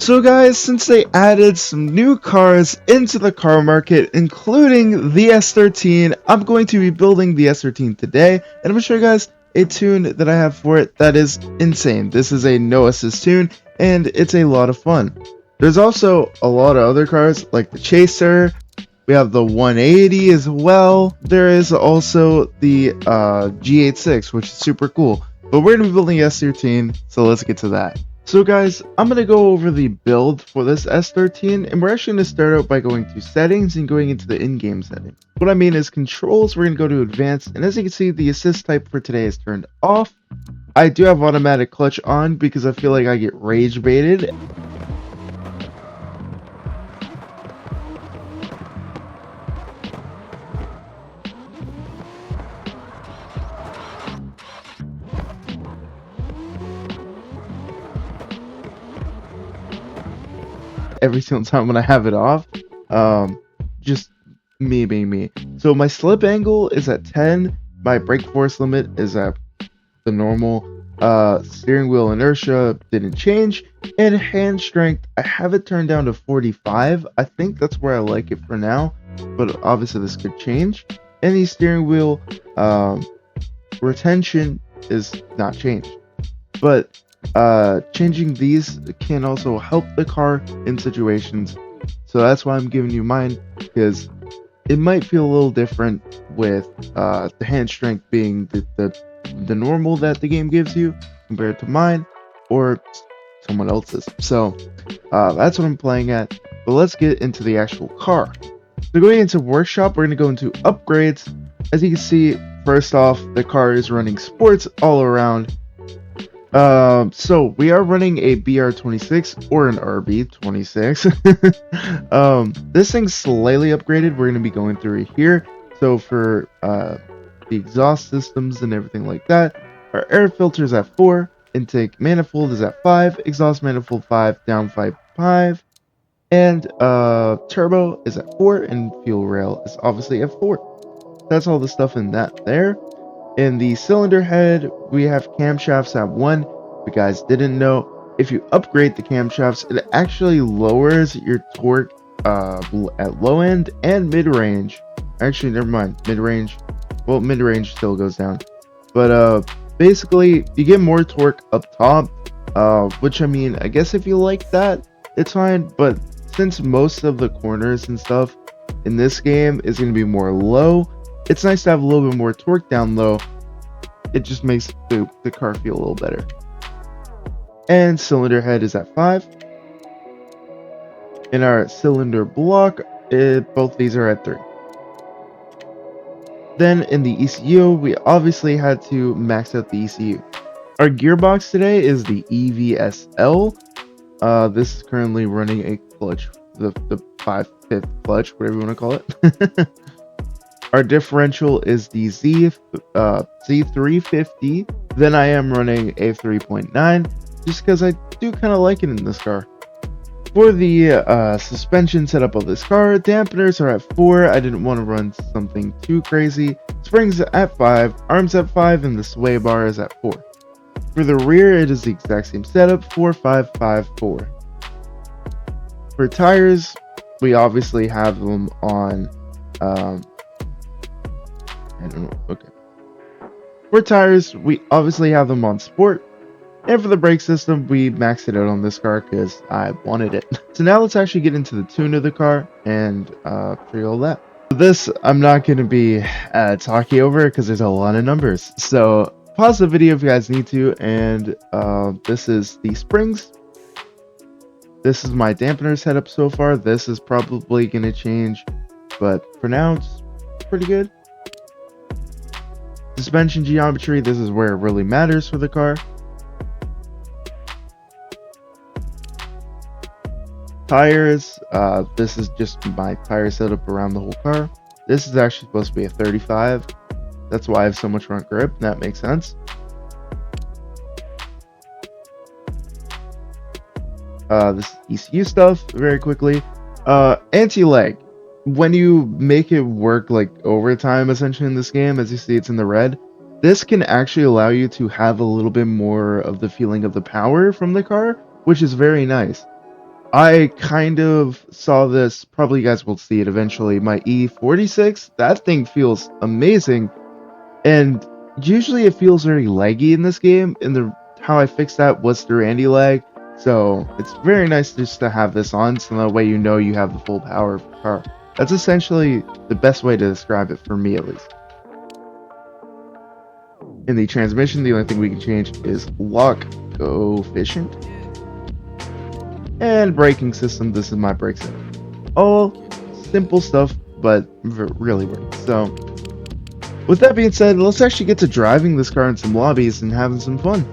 So guys, since they added some new cars into the car market, including the S13, I'm going to be building the S13 today, and I'm going to show you guys a tune that I have for it that is insane. This is a no assist tune, and it's a lot of fun. There's also a lot of other cars, like the Chaser. We have the 180 as well. There is also the G86, which is super cool. But we're going to be building S13, so let's get to that. So guys, I'm going to go over the build for this S13, and we're actually going to start out by going to settings and going into the in-game settings. What I mean is controls, we're going to go to advanced, and as you can see, the assist type for today is turned off. I do have automatic clutch on because I feel like I get rage baited. Every single time when I have it off. Just me being me. So my slip angle is at 10. My brake force limit is at the normal. Steering wheel inertia didn't change. And hand strength, I have it turned down to 45. I think that's where I like it for now. But obviously this could change. And the steering wheel retention is not changed. But changing these can also help the car in situations, so that's why I'm giving you mine, because it might feel a little different with the hand strength being the normal that the game gives you compared to mine or someone else's. So that's what I'm playing at. But let's get into the actual car. So going into workshop, we're going to go into upgrades. As you can see, first off, the car is running sports all around. So we are running a BR26 or an RB26. This thing's slightly upgraded. We're going to be going through here. So for the exhaust systems and everything like that, our air filter is at 4, intake manifold is at 5, exhaust manifold 5, downpipe 5, and turbo is at 4, and fuel rail is obviously at 4. That's all the stuff in that there. In the cylinder head, we have camshafts at 1. If you guys didn't know, if you upgrade the camshafts, it actually lowers your torque at low end and mid-range. Actually, never mind, mid-range. Well, mid-range still goes down. But basically, you get more torque up top, which, I mean, I guess if you like that, it's fine. But since most of the corners and stuff in this game is going to be more low, it's nice to have a little bit more torque down low. It just makes the car feel a little better. And cylinder head is at 5. In our cylinder block, both these are at 3. Then in the ECU, we obviously had to max out the ECU. Our gearbox today is the EVSL. This is currently running a clutch, the 5/5 clutch, whatever you want to call it. Our differential is the Z350. Then I am running a 3.9, just because I do kind of like it in this car. For the suspension setup of this car, dampeners are at 4. I didn't want to run something too crazy. Springs at 5, arms at 5, and the sway bar is at 4. For the rear, it is the exact same setup, 4, 5, 5, 4. For tires, we obviously have them on... I don't know. Okay. For tires, we obviously have them on sport. And for the brake system, we maxed it out on this car because I wanted it. So now let's actually get into the tune of the car and show you all that. This, I'm not going to be talking over because there's a lot of numbers. So pause the video if you guys need to. And this is the springs. This is my dampener setup so far. This is probably going to change. But for now, it's pretty good. Suspension geometry, this is where it really matters for the car. Tires, this is just my tire setup around the whole car. This is actually supposed to be a 35. That's why I have so much front grip. That makes sense. This ECU stuff, very quickly. Anti-lag. When you make it work like overtime essentially in this game, as you see it's in the red, this can actually allow you to have a little bit more of the feeling of the power from the car, which is very nice. I kind of saw this, probably you guys will see it eventually, my E46, that thing feels amazing, and usually it feels very laggy in this game, and how I fixed that was through anti-lag, so it's very nice just to have this on, so that way you know you have the full power of the car. That's essentially the best way to describe it, for me at least. In the transmission, the only thing we can change is lock coefficient. And braking system, this is my brake system. All simple stuff, but really works. So, with that being said, let's actually get to driving this car in some lobbies and having some fun.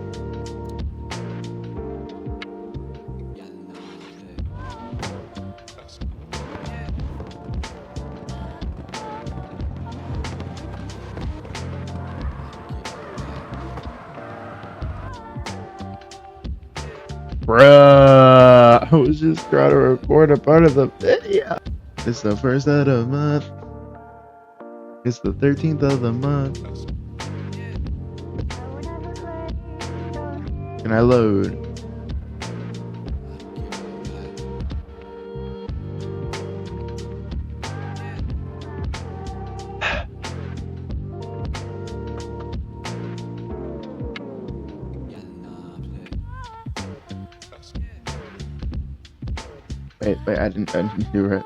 Bruh, I was just trying to record a part of the video. It's the first of the month. It's the 13th of the month. Can I load? Wait, I didn't do it.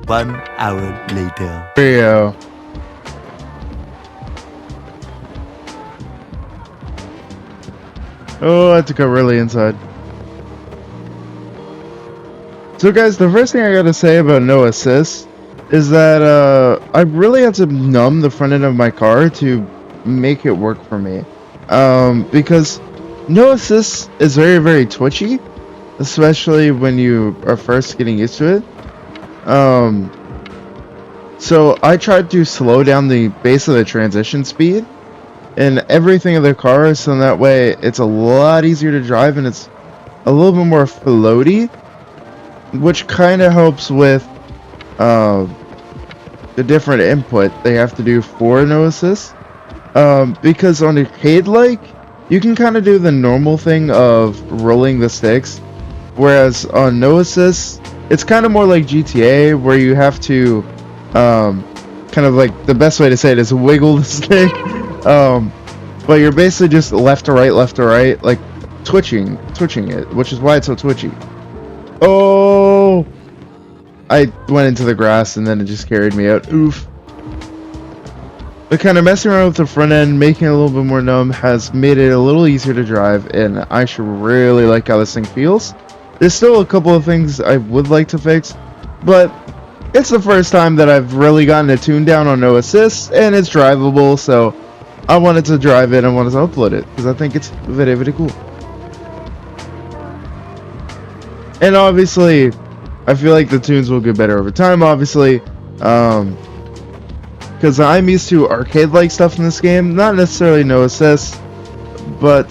1 hour later. Here you go. Oh, I had to go really inside. So guys, the first thing I gotta say about no assist is that I really had to numb the front end of my car to make it work for me. Because no assist is very, very twitchy, especially when you are first getting used to it. So I tried to slow down the base of the transition speed and everything of the car, so that way it's a lot easier to drive and it's a little bit more floaty, which kind of helps with the different input they have to do for no assist. Because on arcade-like, you can kind of do the normal thing of rolling the sticks, whereas on no assist, it's kind of more like GTA, where you have to kind of like, the best way to say it is wiggle the stick. But you're basically just left to right, like twitching it, which is why it's so twitchy. Oh, I went into the grass and then it just carried me out. Oof. But kind of messing around with the front end, making it a little bit more numb, has made it a little easier to drive, and I should really like how this thing feels. There's still a couple of things I would like to fix, but it's the first time that I've really gotten a tune down on no assist, and it's drivable, so I wanted to drive it and wanted to upload it, because I think it's very, very cool. And obviously, I feel like the tunes will get better over time, obviously, because I'm used to arcade-like stuff in this game, not necessarily no assist, but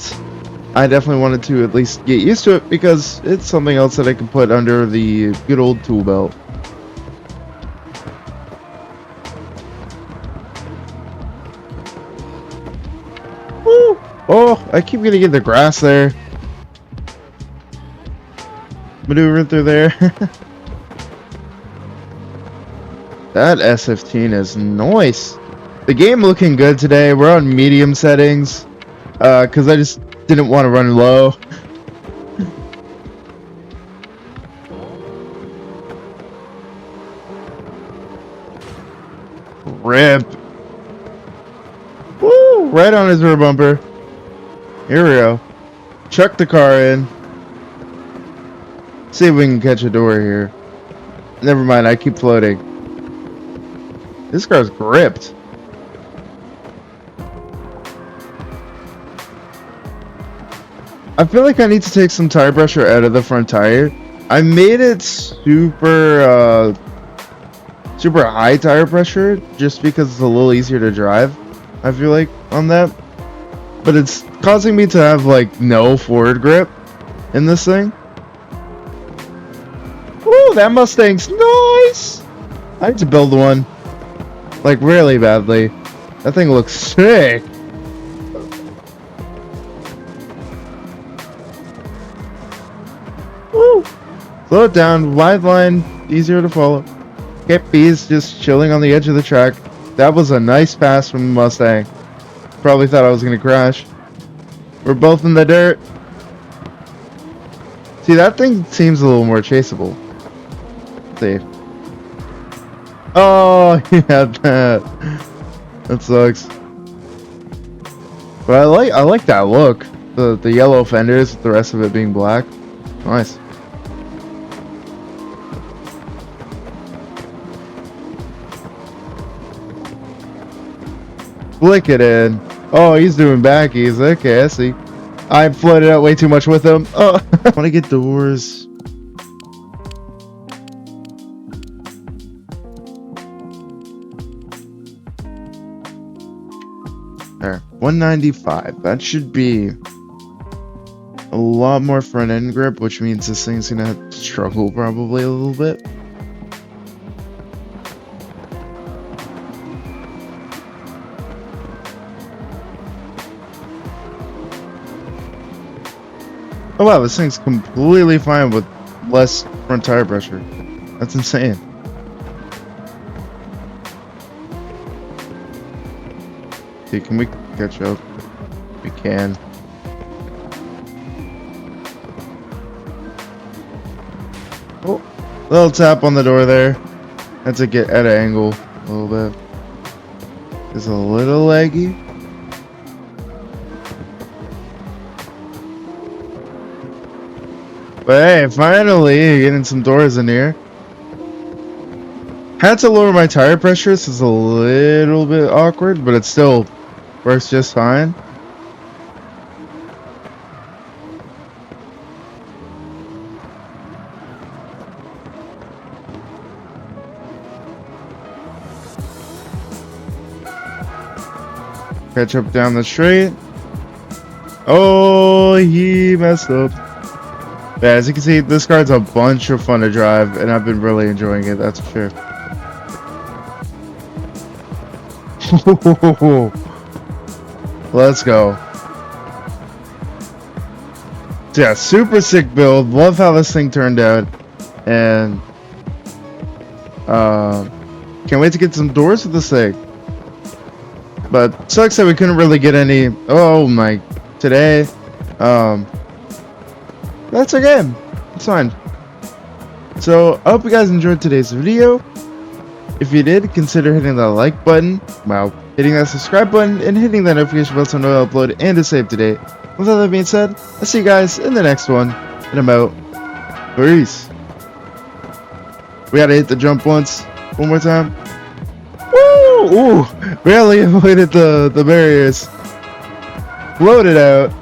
I definitely wanted to at least get used to it, because it's something else that I can put under the good old tool belt. Woo! Oh, I keep getting in the grass there. Maneuvering through there. That S13 is nice. The game looking good today. We're on medium settings, because I just didn't want to run low. Rip. Woo! Right on his rear bumper. Here we go. Chuck the car in. See if we can catch a door here. Never mind, I keep floating. This car's gripped. I feel like I need to take some tire pressure out of the front tire. I made it super high tire pressure just because it's a little easier to drive, I feel like, on that. But it's causing me to have like no forward grip in this thing. Woo, that Mustang's nice! I need to build one. Like, really badly. That thing looks sick. Woo! Slow it down. Wide line. Easier to follow. Okay, B's just chilling on the edge of the track. That was a nice pass from the Mustang. Probably thought I was going to crash. We're both in the dirt. See, that thing seems a little more chaseable. Safe. Oh, he had that. That sucks. But I like that look. The yellow fenders with the rest of it being black. Nice. Flick it in. Oh, he's doing backies. Okay, I see. I floated out way too much with him. Oh, I want to get doors. There, 195. That should be a lot more front end grip, which means this thing's gonna struggle probably a little bit. Oh wow, this thing's completely fine with less front tire pressure. That's insane. See, can we catch up? We can. Oh, little tap on the door there. Had to get at an angle a little bit. It's a little leggy. But hey, finally getting some doors in here. Had to lower my tire pressure, so it's a little bit awkward, but it still works just fine. Catch up down the straight. Oh, he messed up. Yeah, as you can see, this car's a bunch of fun to drive, and I've been really enjoying it, that's for sure. Let's go. So yeah, super sick build. Love how this thing turned out. And can't wait to get some doors with this thing. But sucks that we couldn't really get any. Oh my, today. That's okay. It's fine. So I hope you guys enjoyed today's video. If you did, consider hitting that like button, wow, hitting that subscribe button, and hitting that notification bell so I know I upload and to stay up to date. With all that being said, I'll see you guys in the next one. And I'm out. Peace. We gotta hit the jump once. One more time. Woo! Ooh! Barely avoided the barriers. Floated out.